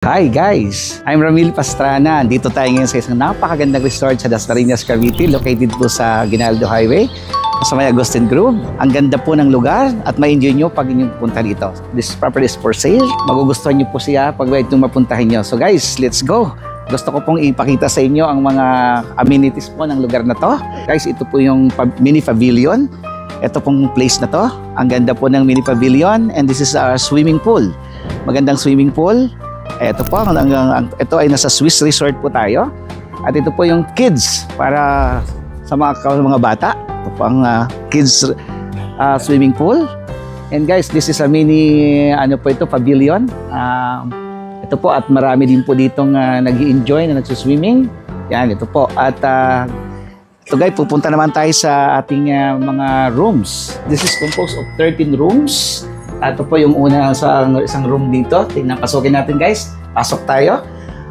Hi guys! I'm Ramil Pastrana. Dito tayo ngayon sa isang napakagandang resort sa Dasmariñas, Cavite, located po sa Ginaldo Highway sa may Agustin Grove. Ang ganda po ng lugar at ma-enjoy nyo pag inyong pupunta dito. This property is for sale. Magugustuhan nyo po siya pag itong mapuntahin nyo. So guys, let's go! Gusto ko pong ipakita sa inyo ang mga amenities po ng lugar na to. Guys, ito po yung mini pavilion. Ito pong place na to. Ang ganda po ng mini pavilion, and this is our swimming pool. Magandang swimming pool. Ito po, ito ay nasa Swiss Resort po tayo. At ito po yung kids para sa mga bata. Ito po ang kids swimming pool. And guys, this is a mini pavilion. Ito po, at marami din po ditong nag-i-enjoy na nagsuswimming. Yan, ito po. At ito guys, pupunta naman tayo sa ating mga rooms. This is composed of 13 rooms. Ito po yung una sa isang room dito. Tingnan, pasukin natin guys. Pasok tayo.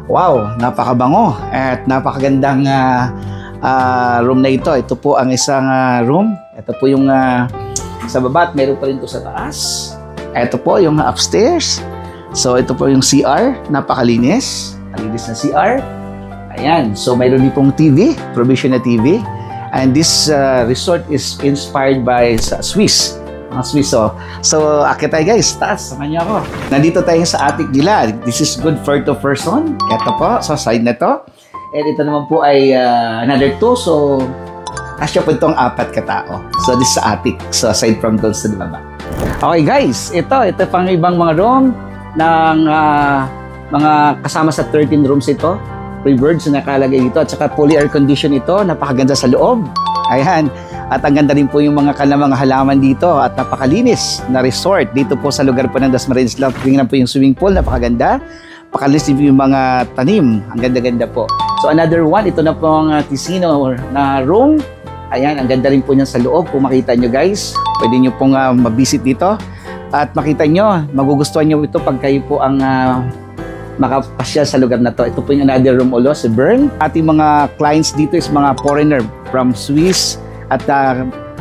Wow, napakabango at napakagandang room na ito. Ito po ang isang room. Ito po yung sa baba at meron pa rin ito sa taas. Ito po yung upstairs. So ito po yung CR. Napakalinis. Malinis na CR. Ayan. So mayroon din pong TV. Provision na TV. And this resort is inspired by Swiss. Mga Swiss, oh. So, akit tayo guys, taas, samahan niyo ako. Nandito tayo sa attic nila. This is good for 2 person. Ito po, so side na to. And ito naman po ay another 2. So, asya po itong 4 katao. So, this is attic. So, aside from those sa baba. Okay guys, ito pang ibang mga room ng mga kasama sa 13 rooms ito. Pre-birds na nakalagay dito. At saka fully air condition ito. Napakaganda sa loob. Ayan. At ang ganda rin po yung mga halaman dito at napakalinis na resort dito po sa lugar po ng Dasmariñas. Tingnan po yung swimming pool, napakaganda. Pakalinis din yung mga tanim, ang ganda-ganda po. So another one, ito na po ang Ticino na room. Ayan, ang ganda rin po niyan sa loob. Kung makita nyo guys, pwede nyo pong mabisit dito. At makita nyo, magugustuhan nyo ito pag kayo po ang makapasyal sa lugar na to. Ito po yung another room ulo, si Bern. Ating mga clients dito is mga foreigner from Swiss. At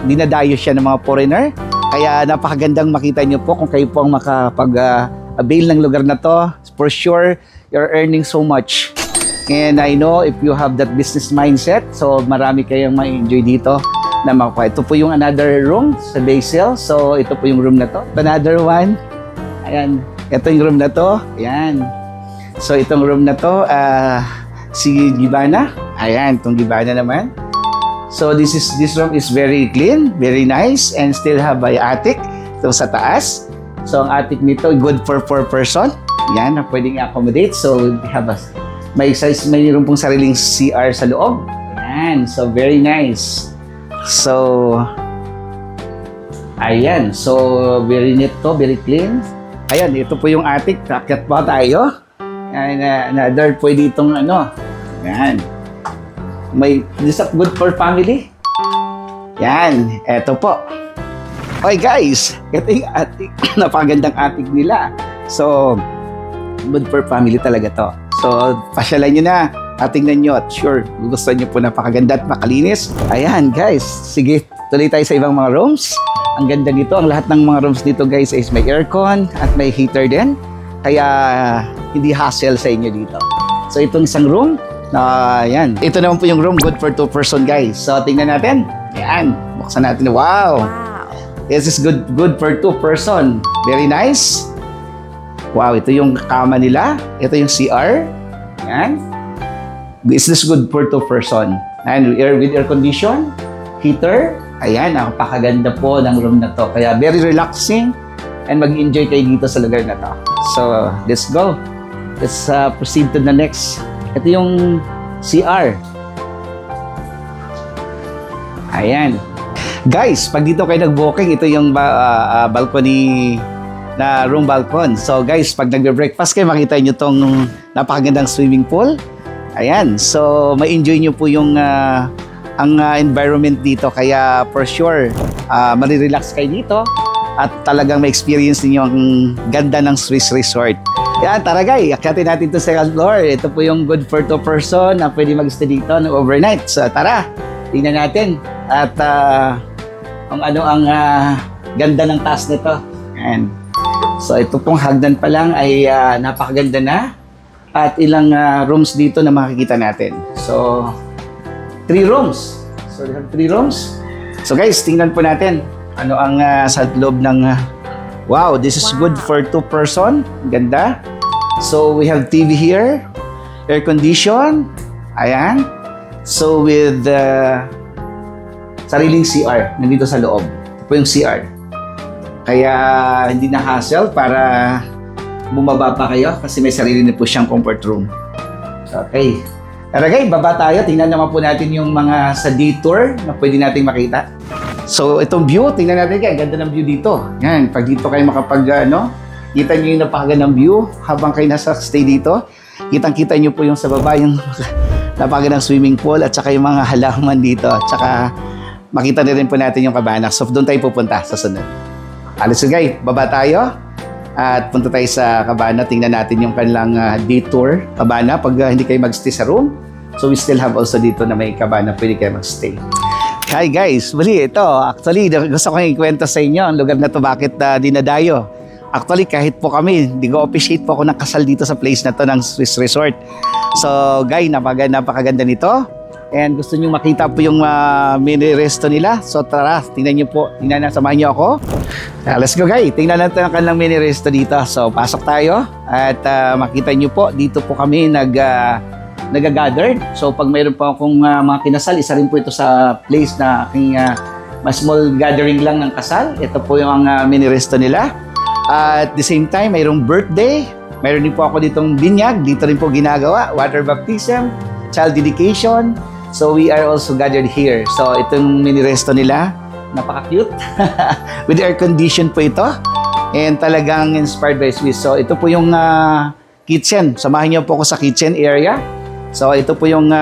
dinadayo siya ng mga foreigner. Kaya napakagandang makita nyo po kung kayo po ang makapag-avail ng lugar na to. For sure, you're earning so much. And I know if you have that business mindset, so marami kayong ma-enjoy dito. Ito po yung another room sa Basil. So ito po yung room na to. Another one. Ayan. Ito yung room na to. Ayan. So itong room na to, si Gibana. Ayan, itong Gibana naman. So this room is very clean, very nice, and still have an attic ito sa taas. So ang attic nito good for 4 person. Yan, na pwedeng accommodate. So mayroon pong sariling CR sa loob. Yan, so very nice. So ayan, so very neat to, very clean. Ayan, ito po yung attic. Akyat pa tayo. Yan, another pwede itong yan. This is good for family. Yan, eto po. Okay guys, ito yung attic. Napakagandang attic nila. So, good for family talaga to. So, pasyalan nyo na. Tingnan nyo at sure, gusto nyo po napakaganda at makalinis. Ayan guys, sige, tuloy tayo sa ibang mga rooms. Ang ganda nito, ang lahat ng mga rooms dito guys is may aircon at may heater din. Kaya, hindi hassle sa inyo dito. So, itong isang room, yan. Ito naman po yung room, good for 2 person guys. So tingnan natin. Yan. Buksan natin. Wow. This is good for 2 person. Very nice. Wow, ito yung kama nila. Ito yung CR. Yan. This is good for 2 person. And with air condition, heater. Ayan, napakaganda po ng room na to. Kaya very relaxing and mag-enjoy kayo dito sa lugar na to. So, let's go. Let's proceed to the next. Ito yung CR. Ayan. Guys, pag dito kayo nag-booking, ito yung balcony na room balcony. So guys, pag nagbe-breakfast kayo, makita nyo itong napakagandang swimming pool. Ayan. So, ma-enjoy nyo po yung ang environment dito. Kaya for sure, marirelax kayo dito. At talagang ma-experience ninyo ang ganda ng Swiss Resort. Yan, tara guys, akyatin natin ito sa second floor. Ito po yung good for 2 person na pwede mag-stay dito ng overnight. So tara, tingnan natin. At kung ano ang ganda ng taas nito. Yan. So ito pong hagdan pa lang ay napakaganda na. at ilang rooms dito na makikita natin. So, 3 rooms. So, we have 3 rooms. So guys, tingnan po natin ano ang sa loob ng wow, this is good for 2 person. Ganda. So, we have TV here, air condition. Ayan. So, with sariling CR nandito sa loob. Ito po yung CR. Kaya hindi na hassle para bumaba pa kayo kasi may sarili na po siyang comfort room. Okay. Taragay, baba tayo. Tingnan naman po natin yung mga sa detour na pwede nating makita. So, itong view, tingnan natin kaya. Ganda ng view dito. Yan, pag dito kayo makapag, kita nyo yung napakagandang view habang kayo nasa stay dito. Kitang-kita nyo po yung sa baba, yung napakagandang swimming pool at saka yung mga halaman dito. At saka makita na rin po natin yung cabana. So, doon tayo pupunta sa sunod. Alas guys, baba tayo at punta tayo sa cabana. Tingnan natin yung kanilang detour cabana pag hindi kayo magstay sa room. So, we still have also dito na may cabana pwede kayo magstay. Hi guys, muli ito. Actually, gusto ko ikwento sa inyo ang lugar na to bakit dinadayo. Actually, kahit po kami, di ko appreciate po ako ng kasal dito sa place na to ng Swiss Resort. So, guys, napakaganda nito. And gusto nyo makita po yung mini resto nila. So, tara, tingnan nyo po. Tingnan na, samahan nyo ako. Let's go, guys. Tingnan natin ang kanilang mini resto dito. So, pasok tayo. At makita nyo po, dito po kami nag-gather. So, pag mayroon po akong mga kinasal, isa rin po ito sa place na aking mas small gathering lang ng kasal. Ito po yung mini resto nila. At the same time, mayroong birthday. Mayroon din po ako ditong binyag. Dito rin po ginagawa. Water baptism, child dedication. So, we are also gathered here. So, itong mini resto nila, napaka-cute. With air condition po ito. And talagang inspired by Swiss. So, ito po yung kitchen. Samahan niyo po ako sa kitchen area. So, ito po yung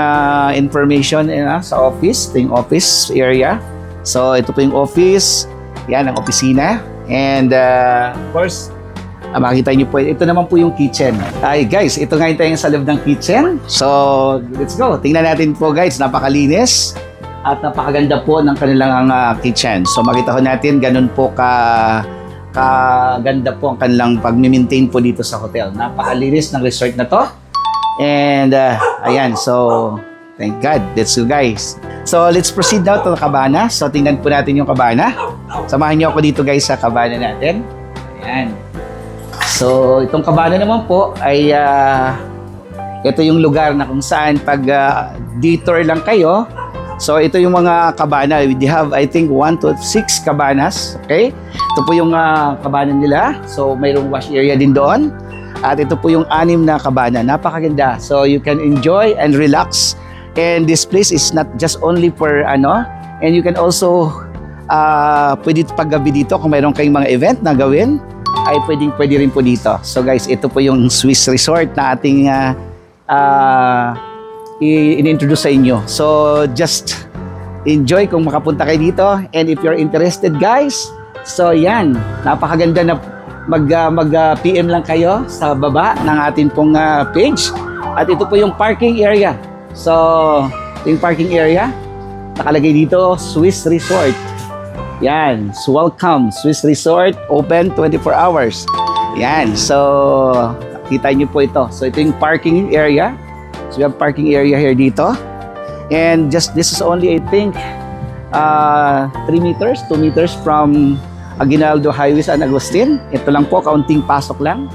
information sa office. Ito yung office area. So, ito po yung office. Yan, ang opisina. And, of course, makikita nyo po, ito naman po yung kitchen. Ay guys, ito nga tayo sa loob ng kitchen. So, let's go. Tingnan natin po guys, napakalinis at napakaganda po ng kanilang kitchen. So, makita ko natin, ganun po kaganda po ang kanilang pag-maintain po dito sa hotel. Napakalinis ng resort na to. And, ayan, so, thank God. Let's go guys. So, let's proceed now to the cabana. So, tingnan po natin yung cabana. Samahan nyo ako dito guys sa cabana natin. Ayan. So, itong cabana naman po ay ito yung lugar na kung saan pag detour lang kayo. So, ito yung mga cabana. We have, I think, 1 to 6 cabanas. Okay? Ito po yung cabana nila. So, mayroong wash area din doon. At ito po yung 6 na cabana. Napakaganda. So, you can enjoy and relax. And this place is not just only for and you can also pwede paggabi dito kung mayroon kayong mga event na gawin ay pwede rin po dito. So guys, ito po yung Swiss Resort na ating in-introduce sa inyo. So just enjoy kung makapunta kayo dito. And if you're interested guys, so yan, napakaganda na mag-PM lang kayo sa baba ng ating pong page. At ito po yung parking area. So, yung parking area, nakalagay dito, Swiss Resort. Yan, so welcome, Swiss Resort, open 24 hours. Yan, so, kita nyo po ito. So, ito yung parking area. So, we have parking area here dito. And just, this is only, I think, 3 meters, 2 meters from Aguinaldo Highway San Agustin. Ito lang po, kaunting pasok lang.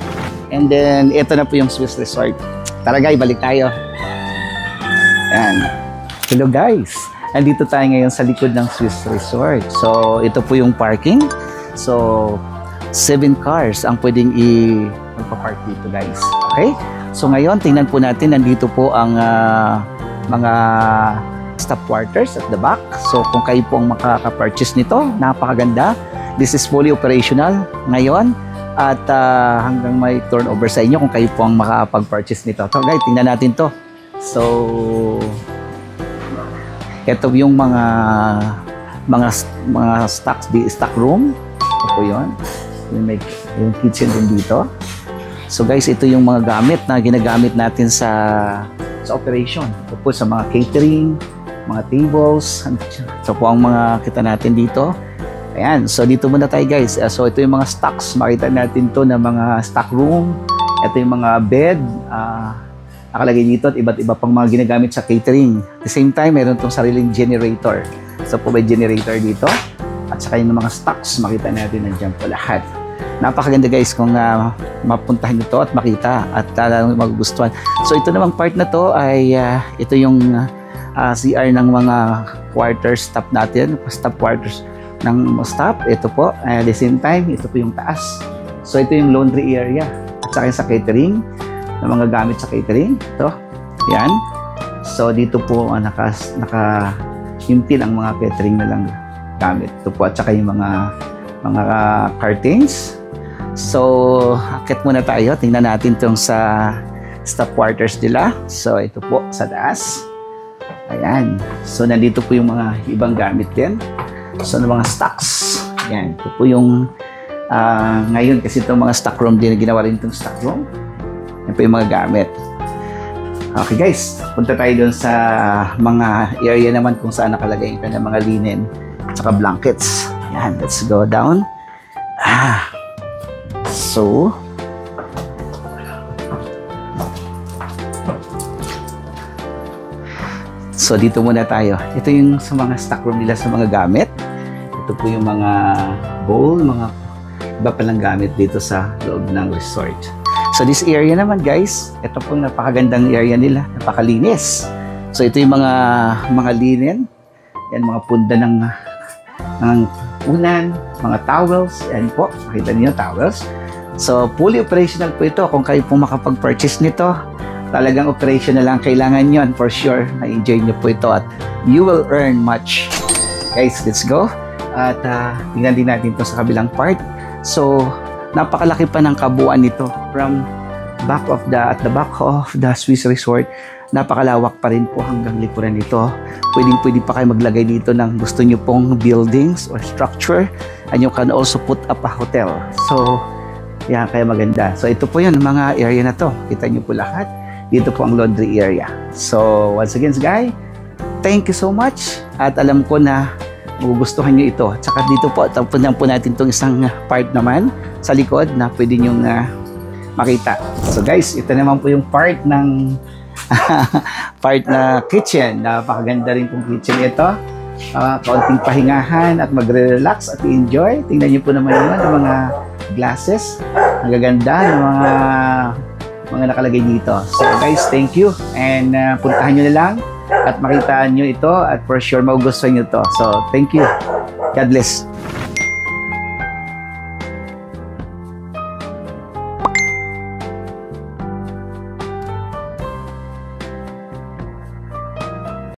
And then, ito na po yung Swiss Resort. Tara guys, balik tayo. Yan. Hello guys. Andito tayo ngayon sa likod ng Swiss Resort. So, ito po yung parking. So, 7 cars ang pwedeng magpa-park dito guys. Okay? So, ngayon, tingnan po natin. Nandito po ang mga staff quarters at the back. So, kung kayo po ang makaka-purchase nito, napakaganda. This is fully operational ngayon. At hanggang may turnover sa inyo kung kayo po ang makapag-purchase nito. So guys, tingnan natin to. So, ito yung mga stock room. Ito po yun. Yung kitchen din dito. So guys, ito yung mga gamit na ginagamit natin sa operation. Ito po sa mga catering, mga tables. So po ang mga kita natin dito. Ayan, so dito muna tayo guys. So ito yung mga stocks. Makita natin to na mga stock room. Ito yung mga bed, nakalagay dito at iba't iba pang mga ginagamit sa catering. At the same time, meron itong sariling generator. So po may generator dito. At saka yung mga stocks, makita natin nandiyan po lahat. Napakaganda guys kung mapuntahan nyo to at makita at talagang magugustuhan. So ito namang part na to ay ito yung CR ng mga quarters staff natin, staff quarters ng staff. Ito po, at the same time, ito po yung taas. So ito yung laundry area at saka sa catering, ng mga gamit sa catering. Ito, yan. So dito po naka-hintil ang mga catering na lang gamit. Ito po at saka yung mga curtains. So, akit muna tayo. Tingnan natin itong sa staff quarters nila. So, ito po sa taas. Ayan. So, nandito po yung mga ibang gamit din. So, mga stocks. Ayan. Ito po yung ngayon kasi itong mga stock room din, ginawa rin itong stock room. Yan po yung mga gamit. Okay guys, punta tayo dun sa mga area naman kung saan nakalagay yung mga linen at saka blankets. Ayan, let's go down. So dito muna tayo. Ito yung sa mga stock room nila sa mga gamit. Ito po yung mga bowl, mga iba palang gamit dito sa loob ng resort. So this area naman guys, ito po napakagandang area nila, napakalinis. So ito yung mga linen, yan mga punda ng unan, mga towels, yan po, makita niyo towels. So fully operational po ito. Kung kayo po makapag-purchase nito, talagang operational lang kailangan yon for sure. Na-enjoy niyo po ito at you will earn much. Guys, let's go. At tingnan din natin ito sa kabilang part. So napakalaki pa ng kabuuan nito from at the back of the Swiss Resort. Napakalawak pa rin po hanggang likuran nito. Pwede pa kayo maglagay dito ng gusto nyo pong buildings or structure, and you can also put up a hotel. So yan, kaya maganda. So ito po yun, mga area na to. Kita nyo po lahat. Dito po ang laundry area. So once again guys, thank you so much. At alam ko na magugustuhan nyo ito. At saka dito po, tapunan po natin itong isang part naman sa likod na pwede nyo makita. So guys, ito naman po yung part ng part na kitchen. Napakaganda rin pong kitchen ito. Kaunting pahingahan at magre-relax at enjoy. Tingnan nyo po naman yun, ang mga glasses. Ang gaganda ng mga nakalagay dito. So guys, thank you. And puntahan nyo na lang at makita nyo ito at for sure magugustuhan nyo ito. So thank you. God bless.